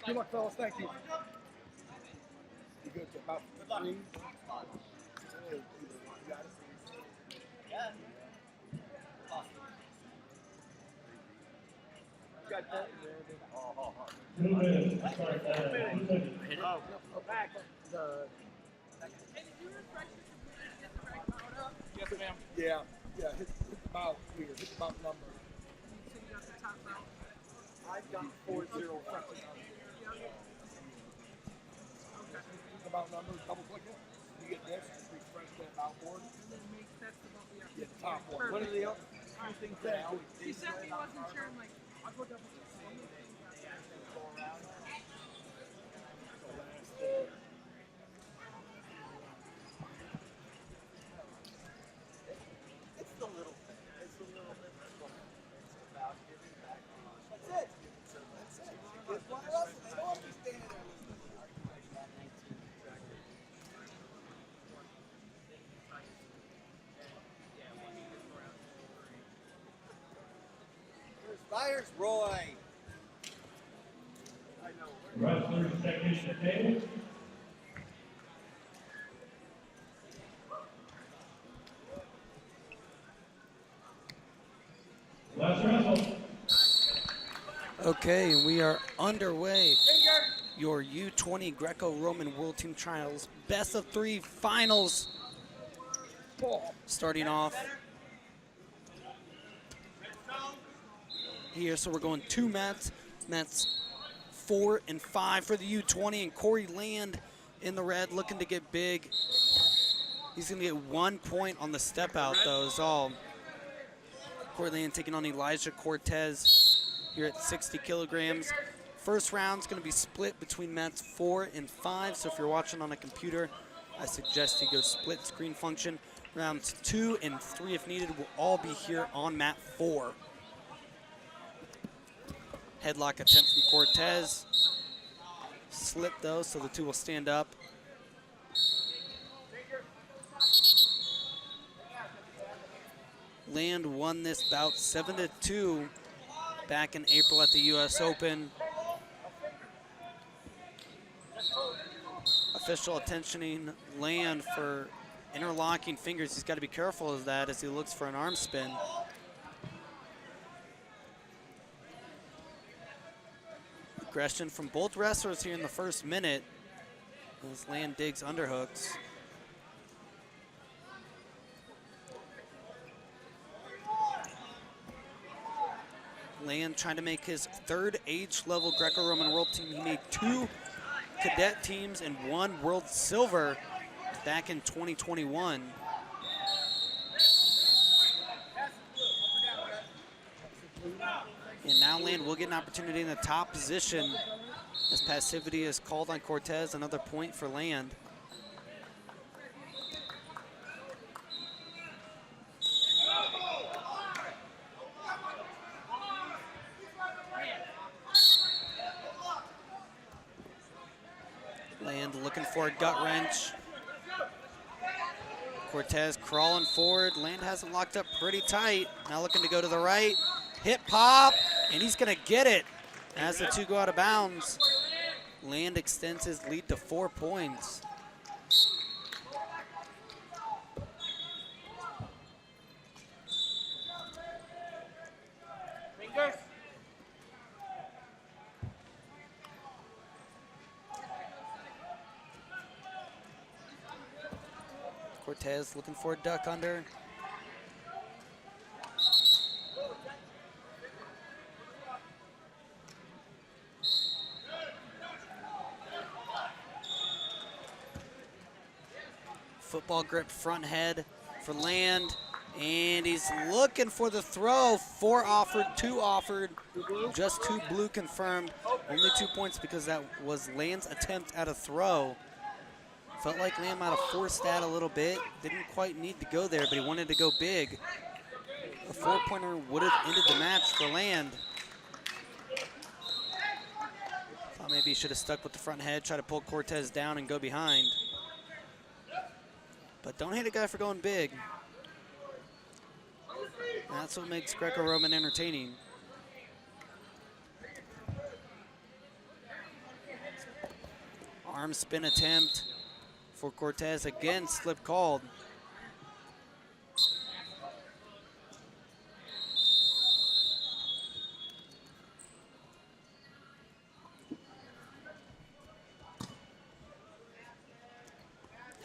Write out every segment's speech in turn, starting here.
Good luck, fellas. Thank you. You good to about 3? You got it? Yeah. Got that? Back. Yes, ma'am. Yeah, hit the bout here. Hit the bout number. So you got the top belt. I've got 40. Okay. The bout number, double click it. You get this, refresh that bout board. And then that's the belt we have. Get the top one. Perfect. What are the other things that I always He said he wasn't sure, I'm like, I put that one. It's the little thing. It's the little thing. It's about giving back. That's it. That's it. It's one of us. They don't have to be standing there listening. Fires Roy. Wrestlers technician table. Let's wrestle. Okay, and we are underway. Your U20 Greco-Roman World Team Trials Best of 3 finals. Starting off here, so we're going 2 mats. Mats 4 and 5 for the U20, and Cory Land in the red, looking to get big. He's gonna get 1 point on the step out though, is all. Cory Land taking on Elijah Cortez here at 60 kilograms. First round's gonna be split between mats 4 and 5, so if you're watching on a computer, I suggest you go split screen function. Rounds 2 and 3, if needed, will all be here on mat 4. Headlock attempt from Cortez. Slip though, so the two will stand up. Land won this bout 7-2 back in April at the US Open. Official attentioning Land for interlocking fingers. He's got to be careful of that as he looks for an arm spin. Aggression from both wrestlers here in the first minute as Land digs underhooks. Land trying to make his 3rd age-level Greco-Roman World Team. He made 2 cadet teams and 1 World Silver back in 2021. And now Land will get an opportunity in the top position as passivity is called on Cortez. Another point for Land. Land looking for a gut wrench. Cortez crawling forward. Land has it locked up pretty tight. Now looking to go to the right. Hip pop, and he's gonna get it as the two go out of bounds. Land extends his lead to 4 points. Fingers. Cortez looking for a duck under. Football grip front head for Land, and he's looking for the throw. 4 offered, 2 offered, just 2 blue confirmed. Only 2 points because that was Land's attempt at a throw. Felt like Land might have forced that a little bit. Didn't quite need to go there, but he wanted to go big. A 4-pointer would have ended the match for Land. Thought maybe he should have stuck with the front head, try to pull Cortez down and go behind. But don't hate a guy for going big. That's what makes Greco-Roman entertaining. Arm spin attempt for Cortez, again slip called.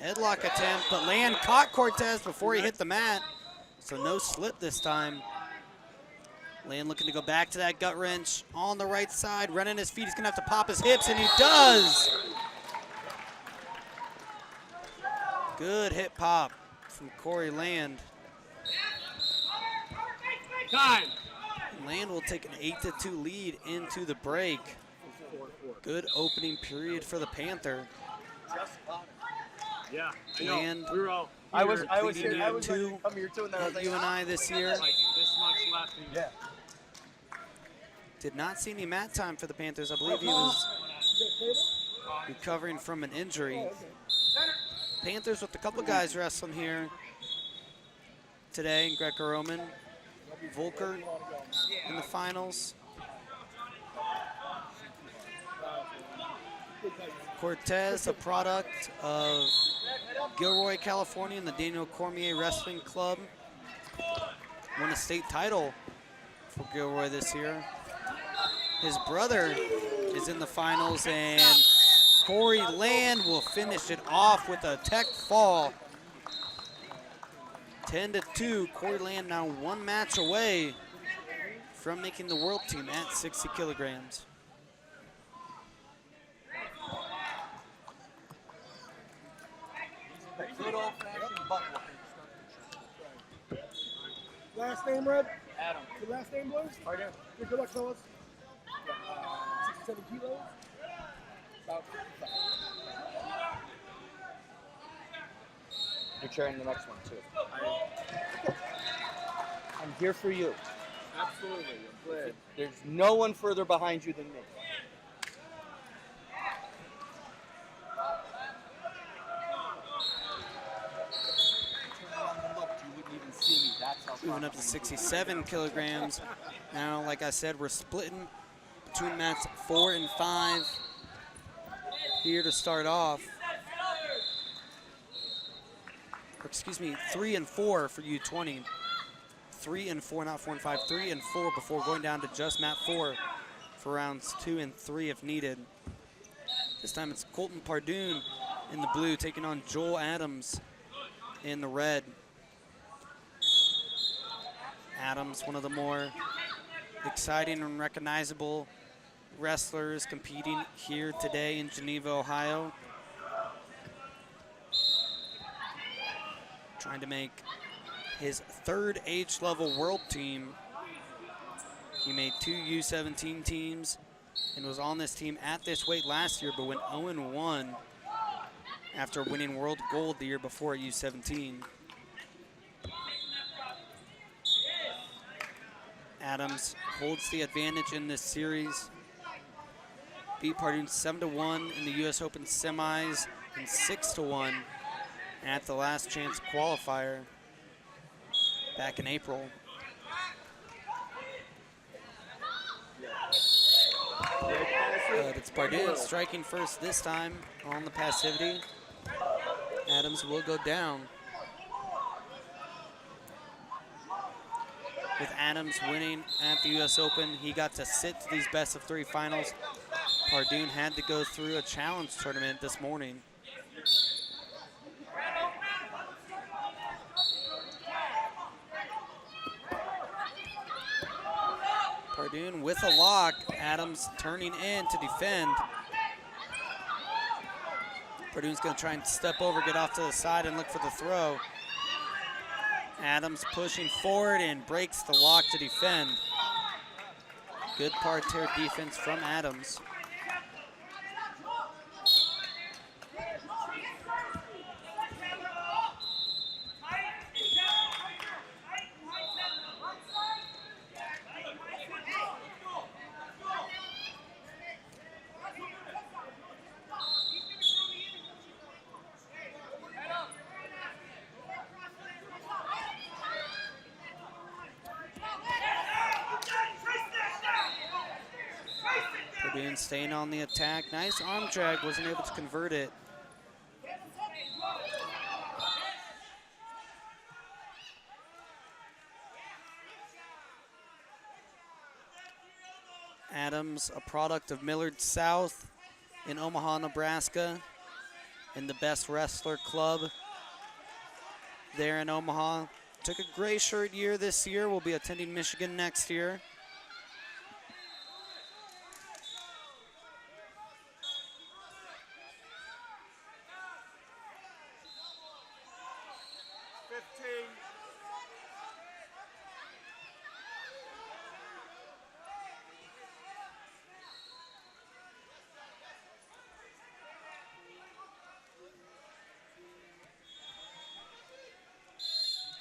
Headlock attempt, but Land caught Cortez before he hit the mat. So no slip this time. Land looking to go back to that gut wrench on the right side, running his feet. He's gonna have to pop his hips, and he does. Good hip pop from Cory Land. Time. Land will take an 8-2 lead into the break. Good opening period for the Panther. Yeah, I know. Land, We were all I was pleading here. I was U2 like, come here too, and then I was at like, UNI this year. like this much left. And yeah. Did not see any mat time for the Panthers. I believe he was recovering from an injury. Panthers with a couple guys wrestling here today in Greco-Roman. Volker in the finals. Cortez, a product of Gilroy, California, and the Daniel Cormier Wrestling Club. Won a state title for Gilroy this year. His brother is in the finals, and Cory Land will finish it off with a tech fall. 10-2, Cory Land now one match away from making the world team at 60 kilograms. Good old-fashioned butt whooping. Last name, Red? Adam. Your last name, boys? Parduhn. Yeah, good luck, fellas. 67 kilos. About 55. You're carrying the next one, too. I'm here for you. Absolutely. I'm glad. There's no one further behind you than me. Moving up to 67 kilograms. Now, like I said, we're splitting between mats 4 and 5 here to start off. Or excuse me, 3 and 4 for U20. 3 and 4, not 4 and 5. 3 and 4 before going down to just mat 4 for rounds 2 and 3 if needed. This time it's Colton Parduhn in the blue taking on Joel Adams in the red. Adams, one of the more exciting and recognizable wrestlers competing here today in Geneva, Ohio. Trying to make his third age level world team. He made 2 U17 teams and was on this team at this weight last year, but went 0-1 after winning world gold the year before at U17. Adams holds the advantage in this series. Beat Parduhn 7-1 in the U.S. Open semis and 6-1 at the last chance qualifier back in April. But it's Parduhn striking first this time on the passivity. Adams will go down. With Adams winning at the U.S. Open, he got to sit to these best-of-3 finals. Parduhn had to go through a challenge tournament this morning. Parduhn with a lock. Adams turning in to defend. Parduhn's going to try and step over, get off to the side, and look for the throw. Adams pushing forward and breaks the lock to defend. Good parterre defense from Adams. Parduhn staying on the attack. Nice arm drag, wasn't able to convert it. Adams, a product of Millard South in Omaha, Nebraska, and the Best Wrestler Club there in Omaha. Took a gray shirt year this year. Will be attending Michigan next year.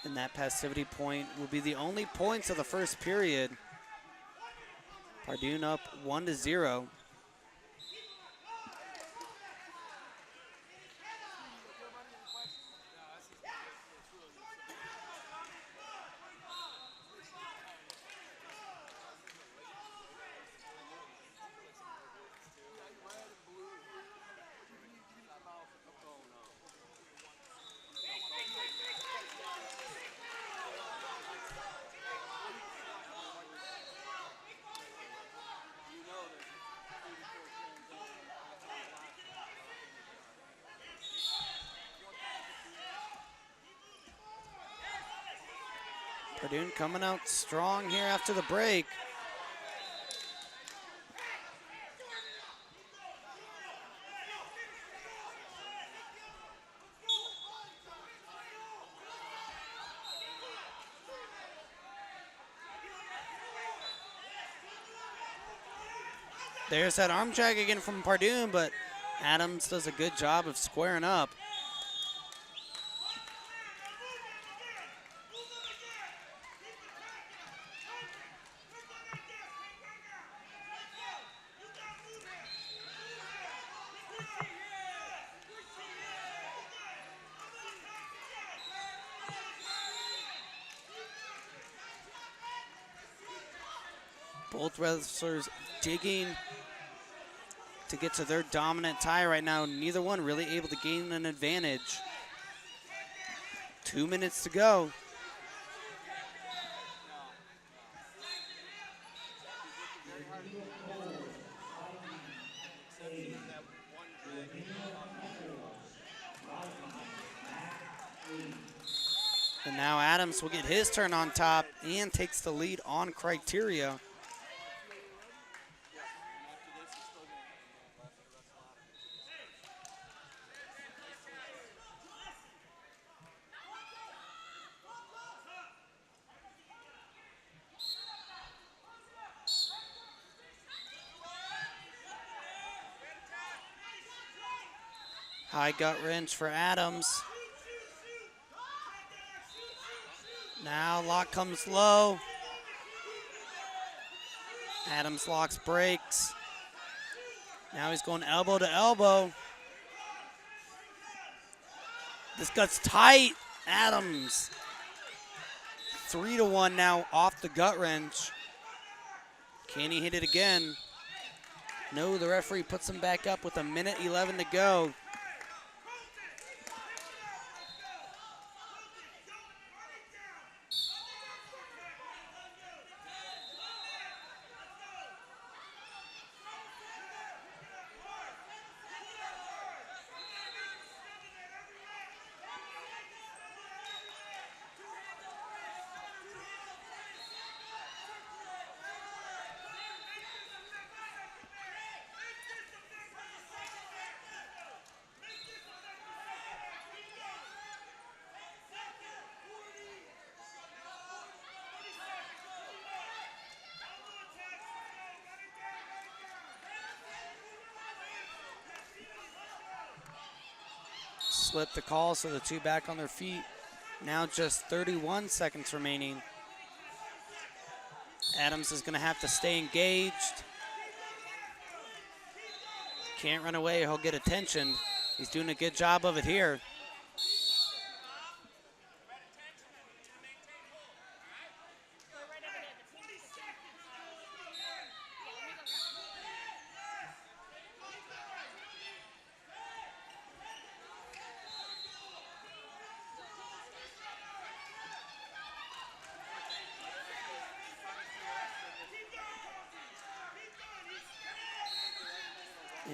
And that passivity point will be the only points of the first period. Parduhn up 1-0. Parduhn coming out strong here after the break. There's that arm drag again from Parduhn, but Adams does a good job of squaring up. Both wrestlers digging to get to their dominant tie right now. Neither one really able to gain an advantage. 2 minutes to go. And now Adams will get his turn on top and takes the lead on criteria. High gut wrench for Adams. Now lock comes low. Adams locks breaks. Now he's going elbow to elbow. This gut's tight. Adams. 3-1 now off the gut wrench. Can he hit it again? No, the referee puts him back up with 1:11 to go. Slip the call, so the two back on their feet. Now just 31 seconds remaining. Adams is going to have to stay engaged. Can't run away, he'll get attention. He's doing a good job of it here.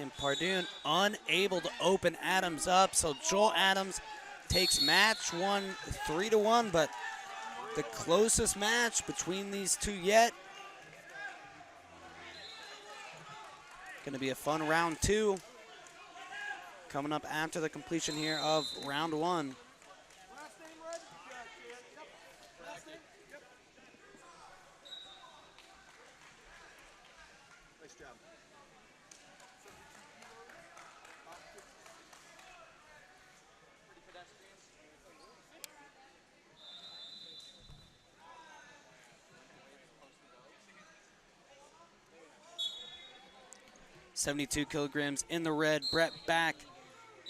And Parduhn unable to open Adams up, so Joel Adams takes match one 3-1, but the closest match between these two yet. Gonna be a fun round 2 coming up after the completion here of round 1. Last name, Red? Yep. Last name? Yep. Nice job. 72 kilograms in the red, Brett back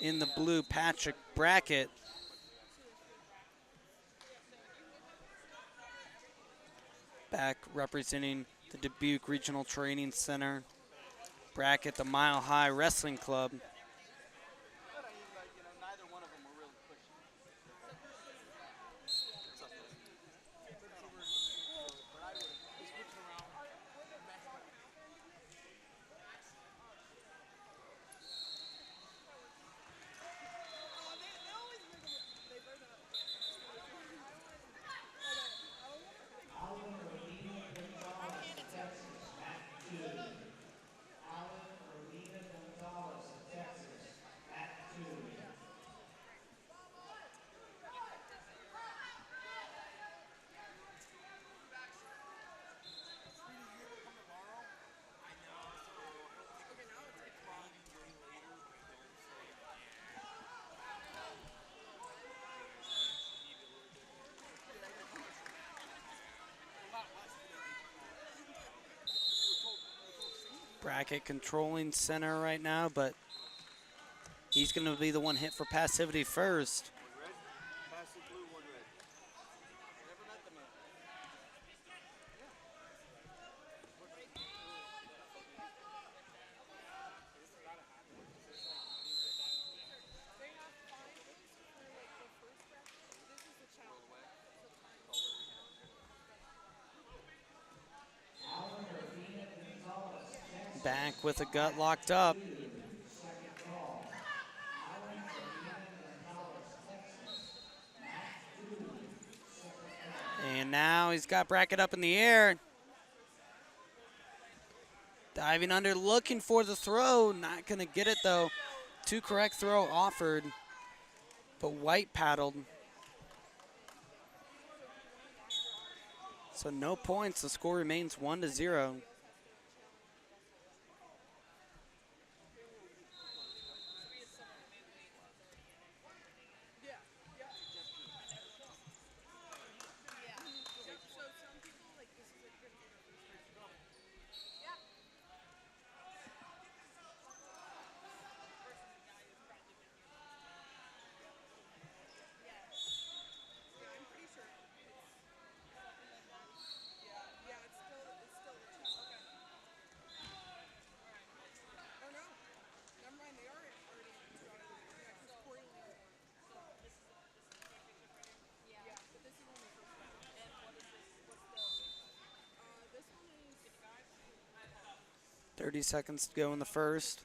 in the blue, Patrick Brackett. Back representing the Dubuque Regional Training Center. Brackett, the Mile High Wrestling Club. Neither one of them were really pushing. Brackett controlling center right now, but he's going to be the one hit for passivity first. Red, pass the blue, one red. Never met the man. Back with a gut locked up. And now he's got Brackett up in the air. Diving under, looking for the throw. Not going to get it, though. 2 correct throw offered, but White paddled. So no points. The score remains 1-0. .30 seconds to go in the first.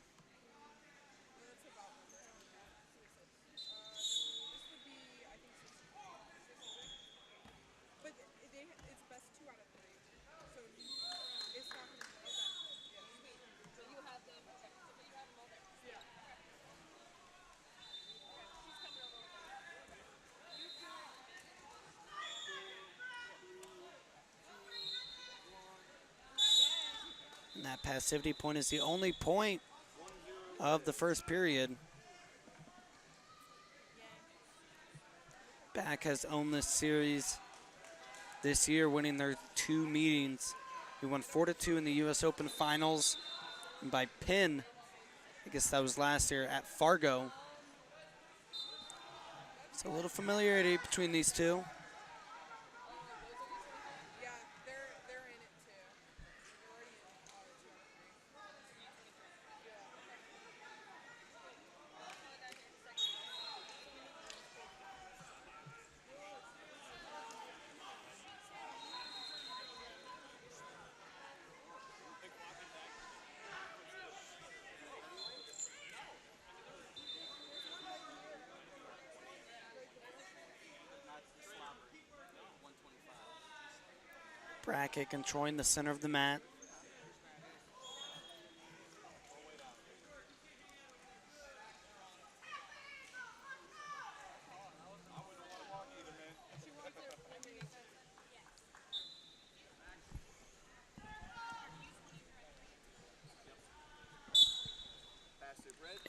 And that passivity point is the only point of the first period. Back has owned this series this year, winning their 2 meetings. He won 4-2 in the U.S. Open Finals, and by pin, I guess that was last year, at Fargo. So a little familiarity between these two. Brackett controlling the center of the mat.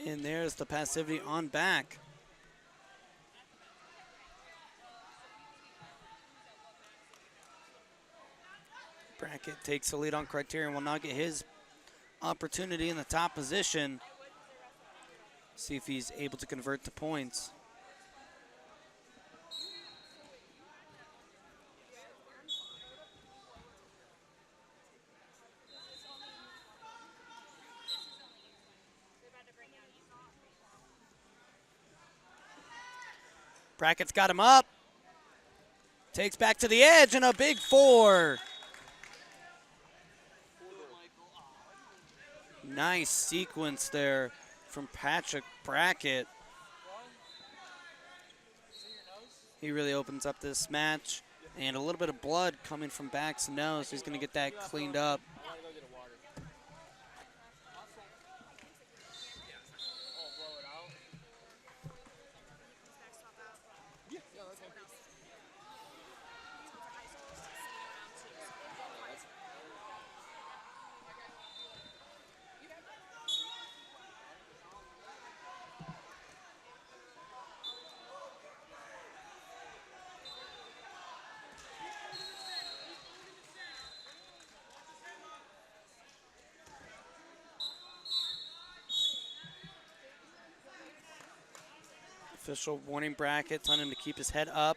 And there's the passivity on back. Brackett takes the lead on Criterion, will now get his opportunity in the top position. See if he's able to convert to points. Brackett's got him up. Takes back to the edge and a big 4. Nice sequence there from Patrick Brackett. He really opens up this match. And a little bit of blood coming from back's nose. He's going to get that cleaned up. Official warning Brackett, telling him to keep his head up.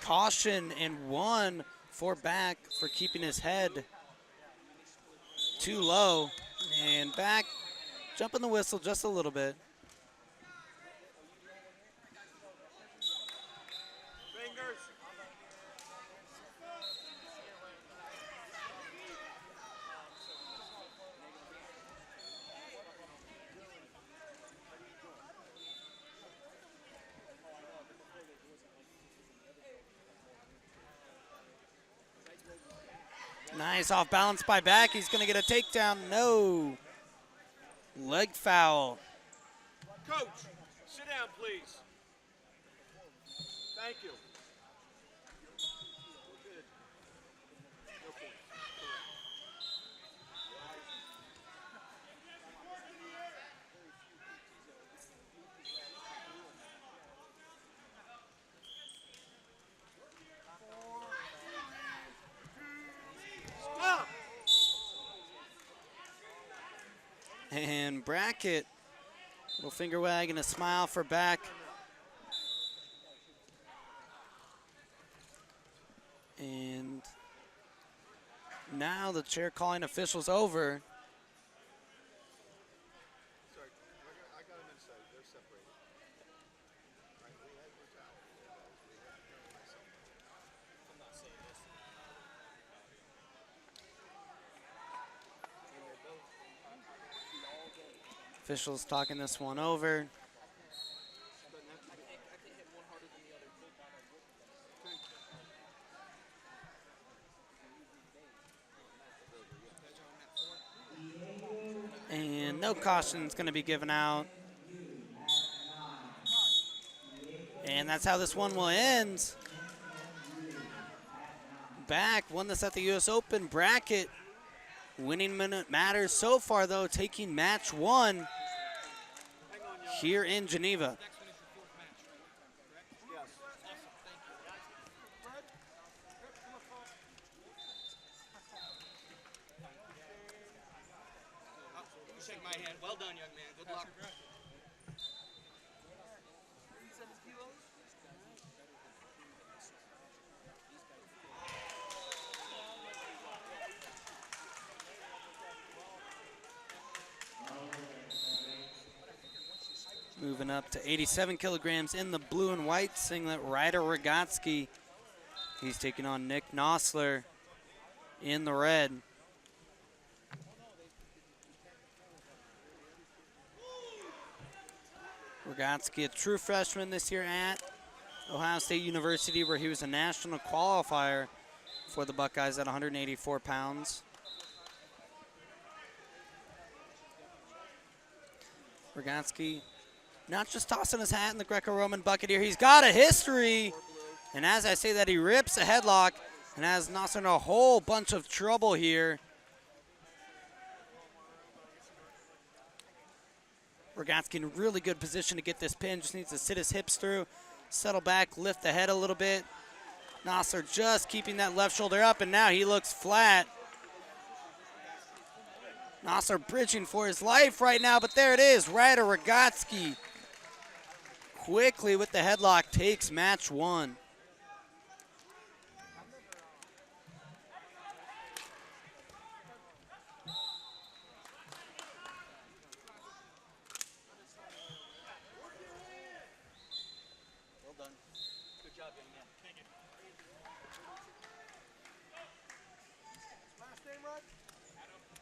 Caution and 1 for back for keeping his head too low. And back jumping the whistle just a little bit. Fingers. Nice off balance by back. He's going to get a takedown. No. Leg foul. Coach, sit down, please. Thank you. Good. No point. Stop. And Brackett, little finger wag and a smile for back. And now the chair calling officials over. Sorry, I got them inside. They're separated. All right, we had one out. I'm not saying this. Officials talking this one over. caution is going to be given out. And that's how this one will end. Back, won this at the U.S. Open. Brackett, winning minute matters so far, though, taking match 1 here in Geneva. Shake my hand. Well done, young man. Good luck. Moving up to 87 kilograms in the blue and white singlet, Ryder Rogotzke. He's taking on Nick Nosler in the red. Rogotzke, a true freshman this year at Ohio State University, where he was a national qualifier for the Buckeyes at 184 pounds. Rogotzke not just tossing his hat in the Greco-Roman bucket here. He's got a history. And as I say that, he rips a headlock and has Nosler in a whole bunch of trouble here. Rogotzke in really good position to get this pin. Just needs to sit his hips through, settle back, lift the head a little bit. Nosler just keeping that left shoulder up, and now he looks flat. Nosler bridging for his life right now, but there it is. Ryder Rogotzke quickly with the headlock takes match 1. Well done. Good job, young man. Thank you. Last name, Rod?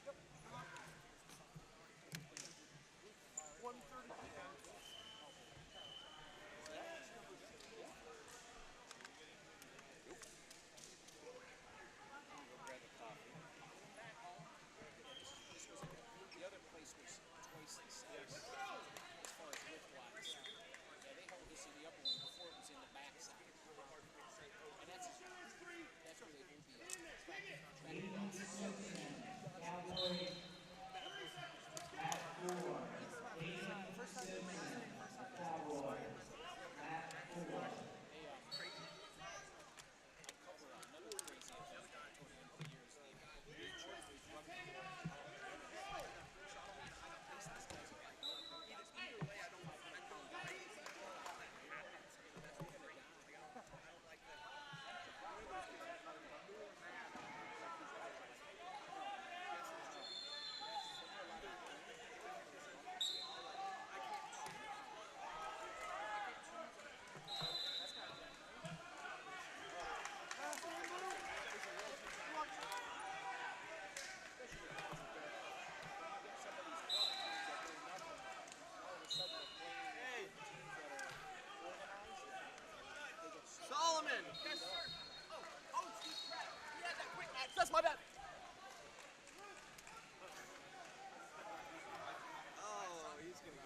Yep. 130. That's my bad. Oh, he's going to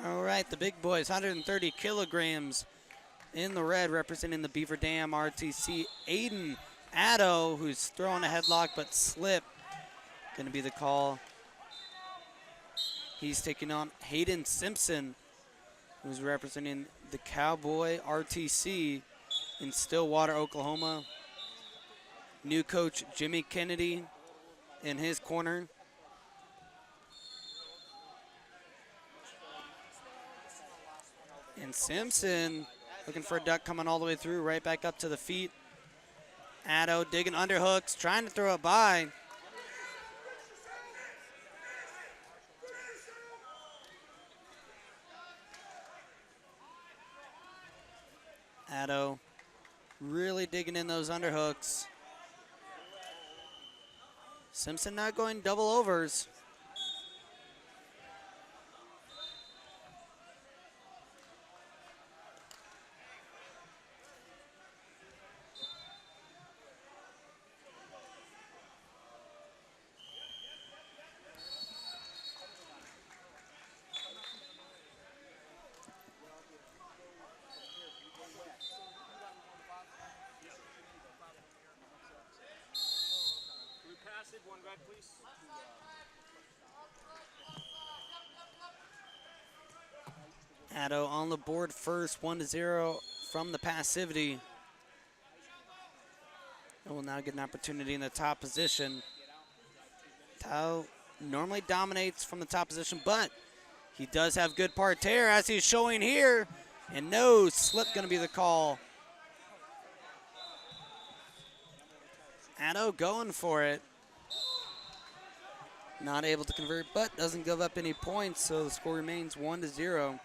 get All right, the big boys, 130 kilograms in the red, representing the Beaver Dam RTC. Attao, who's throwing a headlock but slipped, going to be the call. He's taking on Hayden Simpson, who's representing the Cowboy RTC in Stillwater, Oklahoma. New coach Jimmy Kennedy in his corner. And Simpson looking for a duck, coming all the way through, right back up to the feet. Attao digging underhooks, trying to throw it by. Attao really digging in those underhooks. Simpson not going double overs. one red, please. Attao on the board first, 1-0 from the passivity. And will now get an opportunity in the top position. Attao normally dominates from the top position, but he does have good parterre as he's showing here. And no slip gonna be the call. Attao going for it. Not able to convert, but doesn't give up any points, so the score remains 1-0.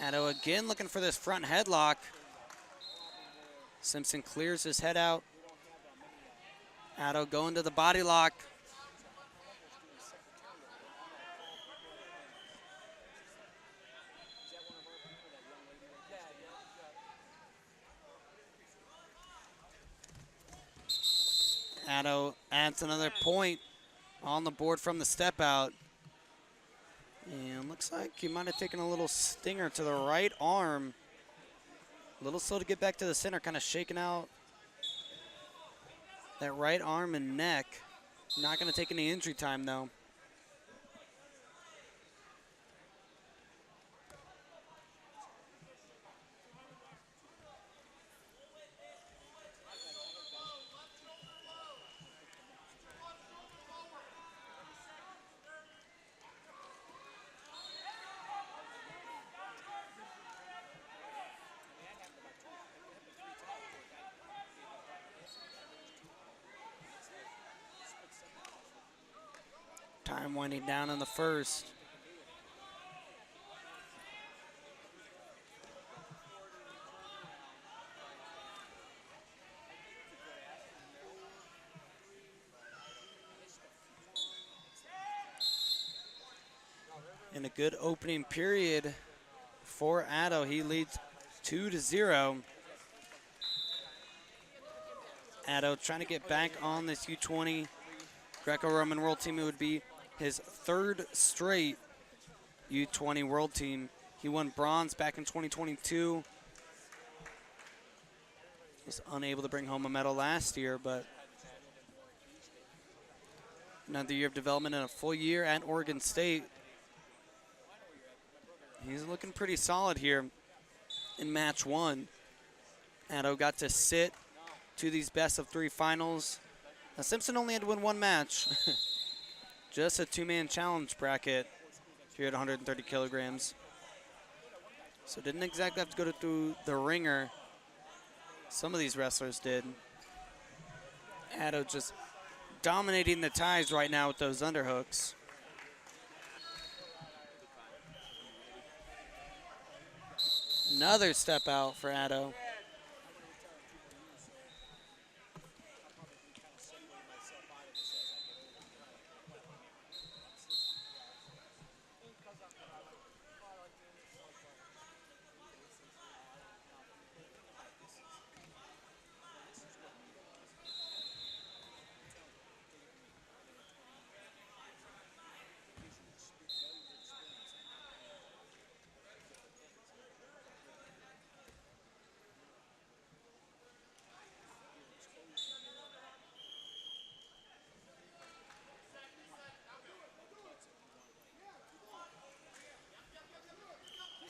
Attao again looking for this front headlock. Simpson clears his head out. Attao going to the body lock. Attao adds another point on the board from the step out. And looks like he might have taken a little stinger to the right arm. A little slow to get back to the center, kind of shaking out that right arm and neck. Not going to take any injury time, though. Time winding down in the first. In a good opening period for Attao, he leads 2-0. Attao trying to get back on this U20 Greco-Roman World Team. It would be his third straight U20 World Team. He won bronze back in 2022. Was unable to bring home a medal last year, but another year of development and a full year at Oregon State. He's looking pretty solid here in match one. Attao got to sit to these best of three finals. Now, Simpson only had to win one match. Just a two-man challenge bracket here at 130 kilograms. So didn't exactly have to go through the ringer. Some of these wrestlers did. Attao just dominating the ties right now with those underhooks. Another step out for Attao.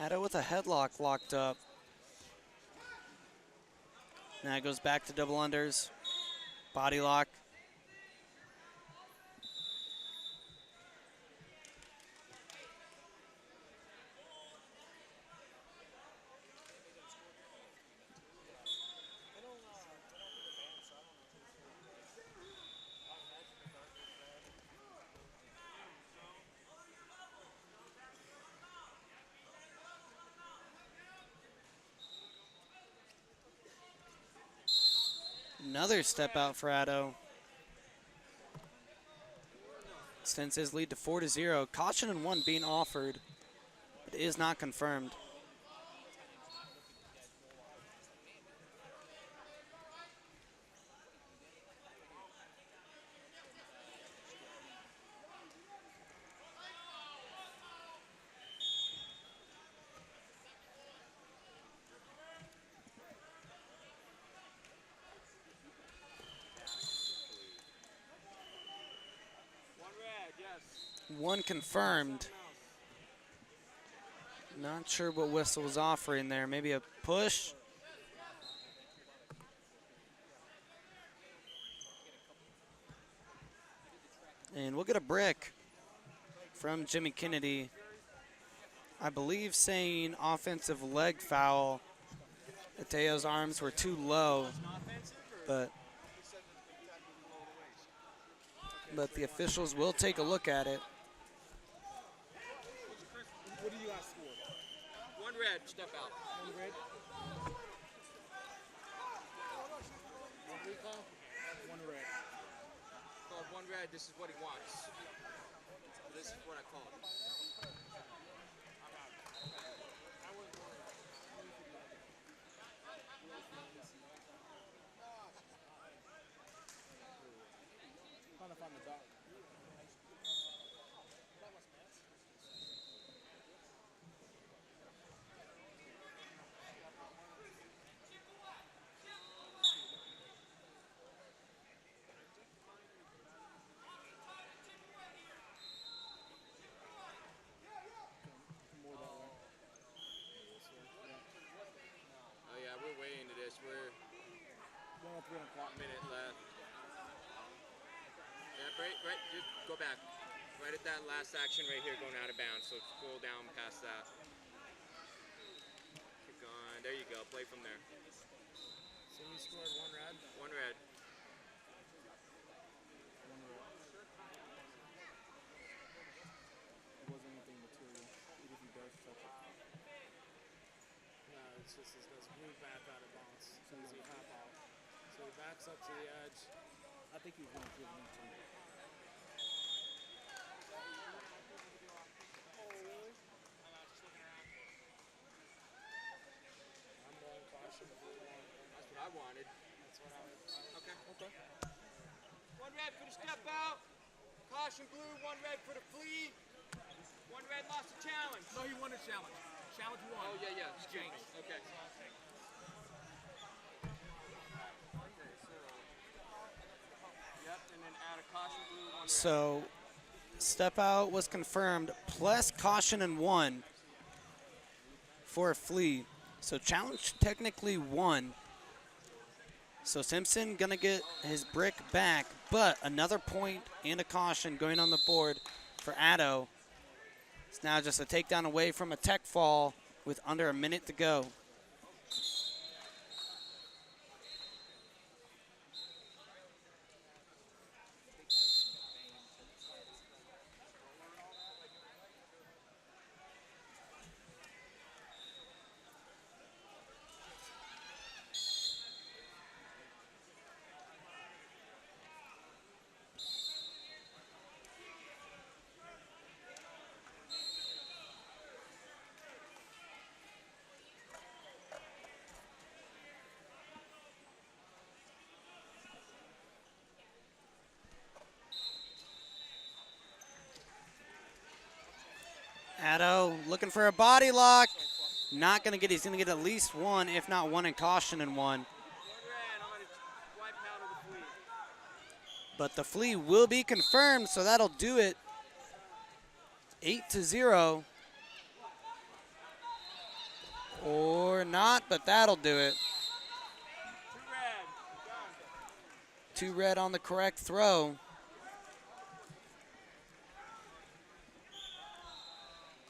Attao with a headlock locked up. Now it goes back to double unders. Body lock. Another step out for Attao. Extends his lead to 4-0. Caution and one being offered, but is not confirmed. One confirmed. Not sure what whistle was offering there. Maybe a push. And we'll get a brick from Jimmy Kennedy. I believe saying offensive leg foul. Attao's arms were too low, but the officials will take a look at it. What do you guys score? One red, step out. One red? What do we call? One red. Called one red, this is what he wants. This is what I call it. Trying to find the dog. Oh yeah, we're way into this. We're 3 o'clock. a minute left. Yeah, right, just go back. Right at that last action right here, going out of bounds. So scroll down past that. Keep going. There you go. Play from there. So we scored one red. One red. It wasn't anything material, even if he does touch it. No, it's just this goes move back out of bounds. So he hop out. So he backs up to the edge. I think he was going to give me two. I'm going caution to blue one. That's what I wanted. That's what I would. Okay. One red for the step out. Caution blue. One red for the flea. One red lost the challenge. No, he won a challenge. Challenge won. Oh yeah. Exchange. Okay. Yep, and then add a caution blue. One red. So step out was confirmed, plus caution and one for a flea. So challenge technically won. So Simpson gonna get his brick back, but another point and a caution going on the board for Attao. It's now just a takedown away from a tech fall with under a minute to go. Attao looking for a body lock. Not gonna get, he's gonna get at least one, if not one in caution and one. One red. I'm gonna wipe out of the flea. But the flea will be confirmed, so that'll do it. 8-0. Or not, but that'll do it. Two red. Done. 2 red on the correct throw.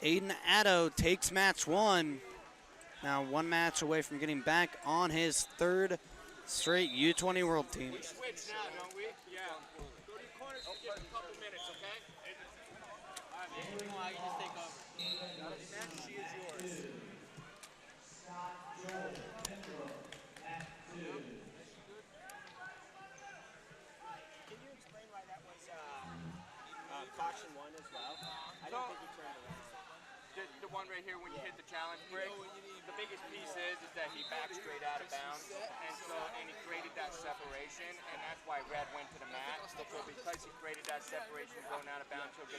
Aiden Attao takes match 1. Now 1 match away from getting back on his 3rd straight U20 World Team. We switch now, don't we? Yeah. Go to your corners for just a couple minutes, okay? All right, man. Come on, you just take over. She is yours. Can you explain why that was caution one as well? I didn't think he turned around. The one right here when you hit the challenge break, the biggest piece is that he backed straight out of bounds, and he created that separation, and that's why Red went to the mat. So because he created that separation going out of bounds, he'll get